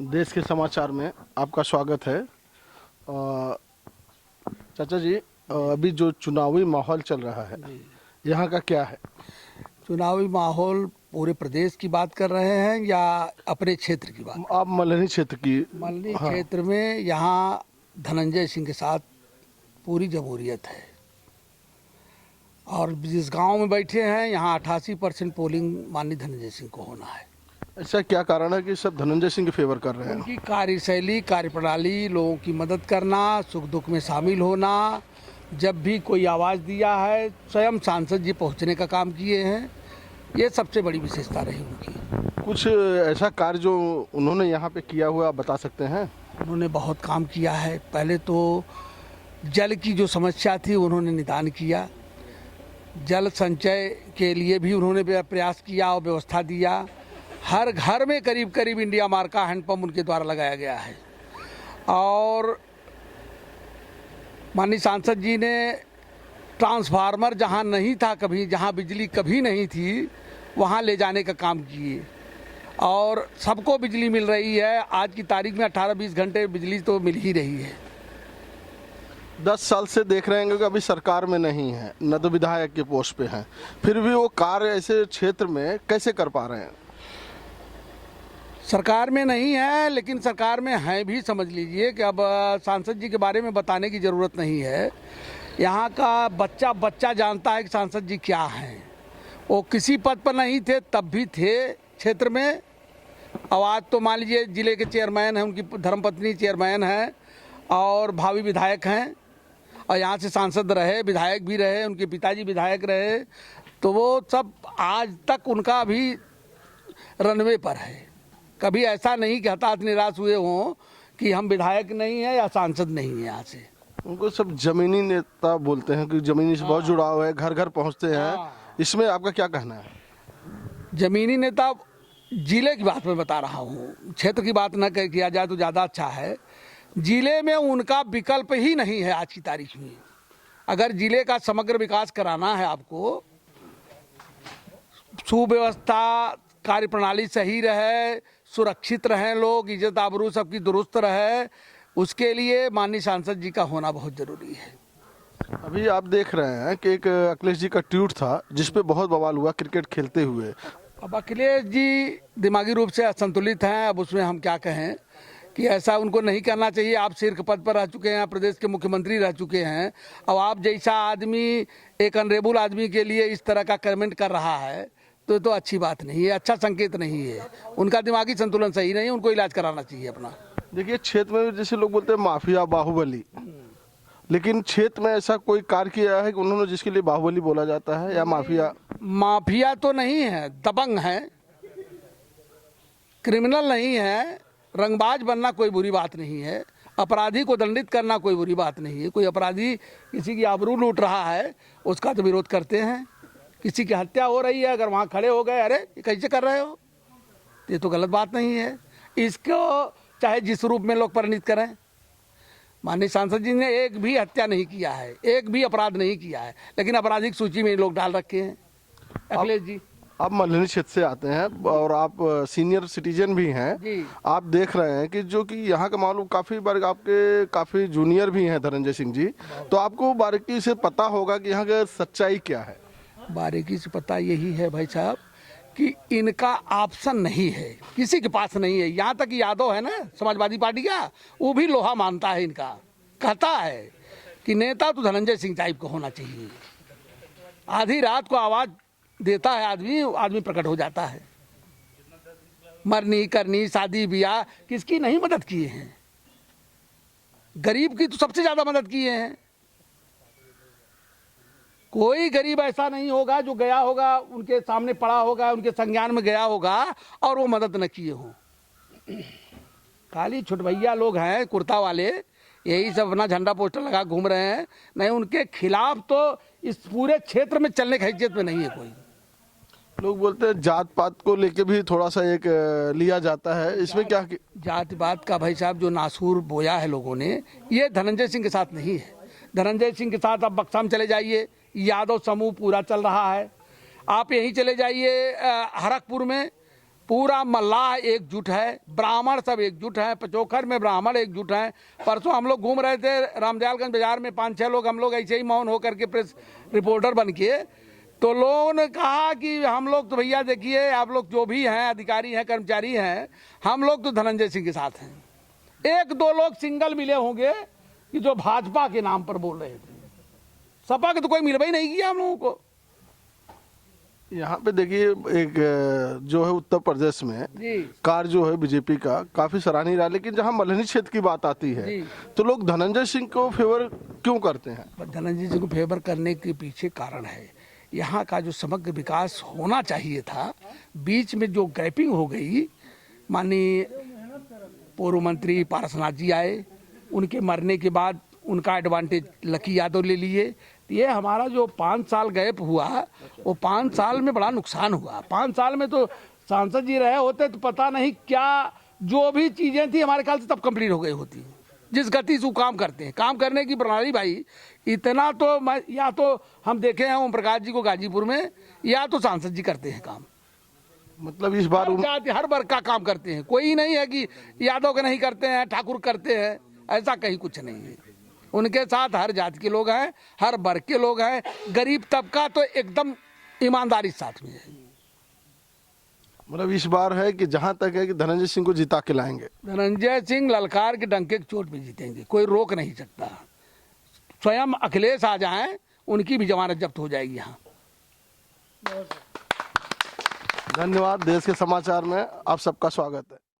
देश के समाचार में आपका स्वागत है। चाचा जी, अभी जो चुनावी माहौल चल रहा है यहाँ का क्या है? चुनावी माहौल पूरे प्रदेश की बात कर रहे हैं या अपने क्षेत्र की बात? आप मल्हनी क्षेत्र की। मल्हनी हाँ। क्षेत्र में यहाँ धनंजय सिंह के साथ पूरी जमहूरियत है और जिस गांव में बैठे हैं यहाँ 88% पोलिंग माननीय धनंजय सिंह को होना है। ऐसा क्या कारण है कि सब धनंजय सिंह के फेवर कर रहे हैं? उनकी कार्यशैली, कार्यप्रणाली, लोगों की मदद करना, सुख दुख में शामिल होना, जब भी कोई आवाज़ दिया है स्वयं सांसद जी पहुँचने का काम किए हैं, ये सबसे बड़ी विशेषता रही उनकी। कुछ ऐसा कार्य जो उन्होंने यहाँ पे किया हुआ आप बता सकते हैं? उन्होंने बहुत काम किया है। पहले तो जल की जो समस्या थी उन्होंने निदान किया, जल संचय के लिए भी उन्होंने प्रयास किया और व्यवस्था दिया। हर घर में करीब करीब इंडिया मार्क का हैंडपम्प उनके द्वारा लगाया गया है और माननीय सांसद जी ने ट्रांसफार्मर जहां नहीं था, कभी जहां बिजली कभी नहीं थी, वहां ले जाने का काम किए और सबको बिजली मिल रही है। आज की तारीख में 18-20 घंटे बिजली तो मिल ही रही है। 10 साल से देख रहे हैं कि अभी सरकार में नहीं है, न तो विधायक के पोस्ट पे हैं, फिर भी वो कार्य ऐसे क्षेत्र में कैसे कर पा रहे हैं? सरकार में नहीं है लेकिन सरकार में है भी, समझ लीजिए कि अब सांसद जी के बारे में बताने की ज़रूरत नहीं है। यहाँ का बच्चा बच्चा जानता है कि सांसद जी क्या हैं। वो किसी पद पर नहीं थे तब भी थे क्षेत्र में। आवाज़ तो मान लीजिए जिले के चेयरमैन हैं, उनकी धर्मपत्नी चेयरमैन हैं और भावी विधायक हैं और यहाँ से सांसद रहे, विधायक भी रहे, उनके पिताजी विधायक रहे, तो वो सब आज तक उनका अभी रनवे पर है। कभी ऐसा नहीं कि हताश निराश हुए हों कि हम विधायक नहीं हैं या सांसद नहीं हैं। यहाँ से उनको सब जमीनी नेता बोलते हैं कि जमीनी से बहुत जुड़ाव है, घर घर पहुंचते हैं। इसमें आपका क्या कहना है? जमीनी नेता, जिले की बात मैं बता रहा हूँ, क्षेत्र की बात न किया जाए तो ज़्यादा अच्छा है। जिले में उनका विकल्प ही नहीं है आज की तारीख में। अगर जिले का समग्र विकास कराना है आपको, सुव्यवस्था, कार्यप्रणाली सही रहे, सुरक्षित रहें लोग, इज्जत आबरू सबकी दुरुस्त रहे, उसके लिए माननीय सांसद जी का होना बहुत ज़रूरी है। अभी आप देख रहे हैं कि एक अखिलेश जी का ट्वीट था जिस पे बहुत बवाल हुआ क्रिकेट खेलते हुए। अब अखिलेश जी दिमागी रूप से असंतुलित हैं। अब उसमें हम क्या कहें कि ऐसा उनको नहीं करना चाहिए। आप शीर्ष पद पर रह चुके हैं, प्रदेश के मुख्यमंत्री रह चुके हैं। अब आप जैसा आदमी एक अनरेबल आदमी के लिए इस तरह का कमेंट कर रहा है तो अच्छी बात नहीं है, अच्छा संकेत नहीं है। उनका दिमागी संतुलन सही नहीं है, उनको इलाज कराना चाहिए अपना। देखिए, क्षेत्र में जैसे लोग बोलते हैं माफिया बाहुबली, लेकिन क्षेत्र में ऐसा कोई कार्य किया है कि उन्होंने जिसके लिए बाहुबली बोला जाता है या माफिया? माफिया तो नहीं है, दबंग है, क्रिमिनल नहीं है। रंगबाज बनना कोई बुरी बात नहीं है, अपराधी को दंडित करना कोई बुरी बात नहीं है। कोई अपराधी किसी की आबरू लूट रहा है उसका तो विरोध करते हैं। किसी की हत्या हो रही है, अगर वहाँ खड़े हो गए, अरे ये कैसे कर रहे हो, ये तो गलत बात नहीं है। इसको चाहे जिस रूप में लोग परिणित करें। माननीय सांसद जी ने एक भी हत्या नहीं किया है, एक भी अपराध नहीं किया है, लेकिन आपराधिक सूची में लोग डाल रखे हैं। अखिलेश जी, आप मल्हनी क्षेत्र से आते हैं और आप सीनियर सिटीजन भी हैं जी। आप देख रहे हैं कि जो कि यहाँ का मालूम काफ़ी बार आपके काफ़ी जूनियर भी हैं धनंजय सिंह जी, तो आपको बारीकी से पता होगा कि यहाँ की सच्चाई क्या है। बारीकी से पता यही है भाई साहब कि इनका ऑप्शन नहीं है, किसी के पास नहीं है। यहाँ तक यादव है ना समाजवादी पार्टी का, वो भी लोहा मानता है इनका, कहता है कि नेता तो धनंजय सिंह टाइप को होना चाहिए। आधी रात को आवाज़ देता है आदमी प्रकट हो जाता है। मरनी करनी, शादी ब्याह, किसकी नहीं मदद किए हैं? गरीब की तो सबसे ज़्यादा मदद किए हैं। कोई गरीब ऐसा नहीं होगा जो गया होगा, उनके सामने पड़ा होगा, उनके संज्ञान में गया होगा और वो मदद न किए हों। खाली छुटभैया लोग हैं कुर्ता वाले, यही सब अपना झंडा पोस्टर लगा घूम रहे हैं। नहीं, उनके खिलाफ तो इस पूरे क्षेत्र में चलने की हैसियत में नहीं है कोई। लोग बोलते हैं जात पात को लेके भी थोड़ा सा एक लिया जाता है, इसमें क्या? जात पात का भाई साहब जो नासूर बोया है लोगों ने, ये धनंजय सिंह के साथ नहीं है। धनंजय सिंह के साथ आप बक्सा में चले जाइए, यादव समूह पूरा चल रहा है। आप यहीं चले जाइए हरकपुर में, पूरा मल्लाह एकजुट है, ब्राह्मण सब एकजुट हैं, पचोखर में ब्राह्मण एकजुट हैं। परसों हम लोग घूम रहे थे रामदयालगंज बाजार में, 5-6 लोग हम लोग ऐसे ही मौन होकर के प्रेस रिपोर्टर बन के, तो लोगों ने कहा कि हम लोग तो भैया देखिए आप लोग जो भी हैं अधिकारी हैं कर्मचारी हैं, हम लोग तो धनंजय सिंह के साथ हैं। 1-2 लोग सिंगल मिले होंगे कि जो भाजपा के नाम पर बोल रहे थे, सपा के तो कोई मिलवा ही नहीं किया हम लोगों को। यहाँ पे देखिए एक जो है उत्तर प्रदेश में जी कार्य जो है बीजेपी का काफी सराहनीय रहा, लेकिन जहाँ मल्हनी क्षेत्र की बात आती है जी। तो लोग धनंजय सिंह को फेवर क्यों करते हैं? पर धनंजय जी को फेवर करने के पीछे कारण है, यहाँ का जो समग्र विकास होना चाहिए था, बीच में जो गैपिंग हो गई। माननीय पूर्व मंत्री पारसनाथ जी आए, उनके मरने के बाद उनका एडवांटेज लकी यादव ले लिए। ये हमारा जो 5 साल गैप हुआ, वो 5 साल में बड़ा नुकसान हुआ। 5 साल में तो सांसद जी रहे होते तो पता नहीं क्या जो भी चीज़ें थी हमारे ख्याल से तब कंप्लीट हो गई होती। जिस गति से वो काम करते हैं, काम करने की प्रणाली भाई, इतना तो मैं या तो हम देखे हैं ओम प्रकाश जी को गाजीपुर में, या तो सांसद जी करते हैं काम। मतलब इस बार हर वर्ग का काम करते हैं, कोई नहीं है कि यादव के नहीं करते हैं ठाकुर करते हैं, ऐसा कहीं कुछ नहीं है। उनके साथ हर जाति के लोग हैं, हर वर्ग के लोग हैं, गरीब तबका तो एकदम ईमानदारी साथ में है। मतलब इस बार है कि जहां तक है कि धनंजय सिंह को जिता के लाएंगे। धनंजय सिंह ललकार के डंके की चोट पे जीतेंगे, कोई रोक नहीं सकता। स्वयं अखिलेश आ जाएं, उनकी भी जमानत जब्त हो जाएगी यहाँ। धन्यवाद। देश के समाचार में आप सबका स्वागत है।